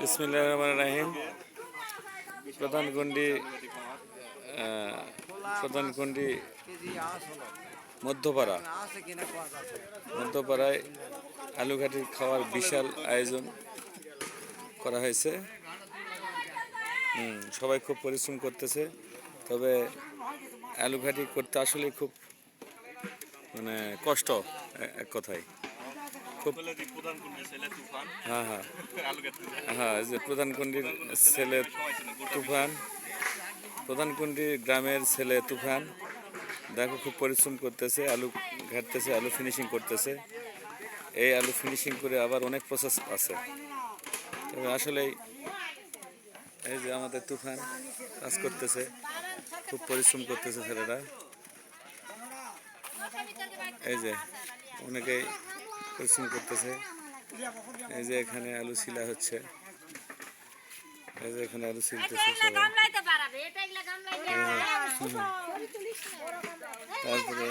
বিসমিল্লাহির রহমানির রহিম। প্রধানকুন্ডি মধ্যপাড়ায় আলুঘাটি খাওয়ার বিশাল আয়োজন করা হয়েছে। সবাই খুব পরিশ্রম করতেছে, তবে আলুঘাটি করতে আসলে খুব কষ্ট, এক কথায় খুব। হ্যাঁ, যে প্রধানকুন্ডির ছেলে তুফান, প্রধানকুন্ডি গ্রামের ছেলে তুফান, দেখো খুব পরিশ্রম করতেছে, আলু ঘাটতেছে, আলু ফিনিশিং করতেছে। এই আলু ফিনিশিং করে আবার অনেক প্রসেস আছে। তবে আসলেই এই যে আমাদের তুফান কাজ করতেছে, খুব পরিশ্রম করতেছে ছেলেরা। এই যে অনেকেই পরিশ্রম করতেছে। এই যে এখানে আলু ছিলা হচ্ছে, এই যে এখানে আলু ছিলতেছে সবাই। তারপরে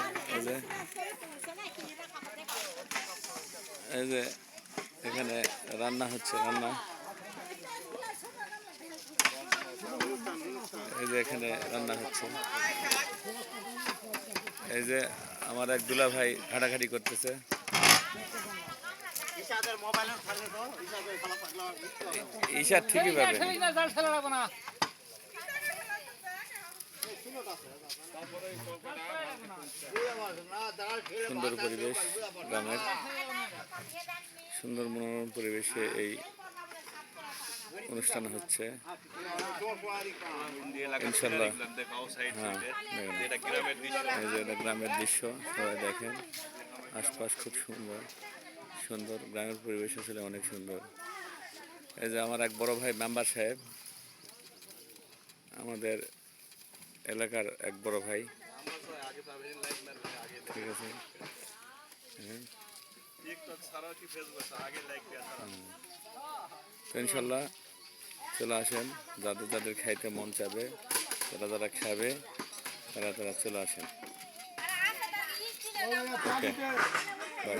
এই যে এখানে রান্না হচ্ছে, এই যে এখানে রান্না হচ্ছে। এই যে আমার এক দুলা ভাই ঘাটাঘাটি করতেছে। ঈশা ঠিকই পাবে। সুন্দর পরিবেশ, গ্রামের সুন্দর মনোরম পরিবেশে এই অনুষ্ঠান হচ্ছে ইনশাল্লাহ। হ্যাঁ, এই যে এটা গ্রামের দৃশ্য, সবাই দেখেন। আশপাশ খুব সুন্দর গ্রামের পরিবেশ আসলে অনেক সুন্দর। এই যে আমার এক বড় ভাই মেম্বার সাহেব, আমাদের এলাকার এক বড় ভাই, ঠিক আছে। ইনশাল্লাহ চলে আসেন, যাদের খাইতে মন চাবে, যারা খাবে তারা চলে আসেন। ওকে, বাই।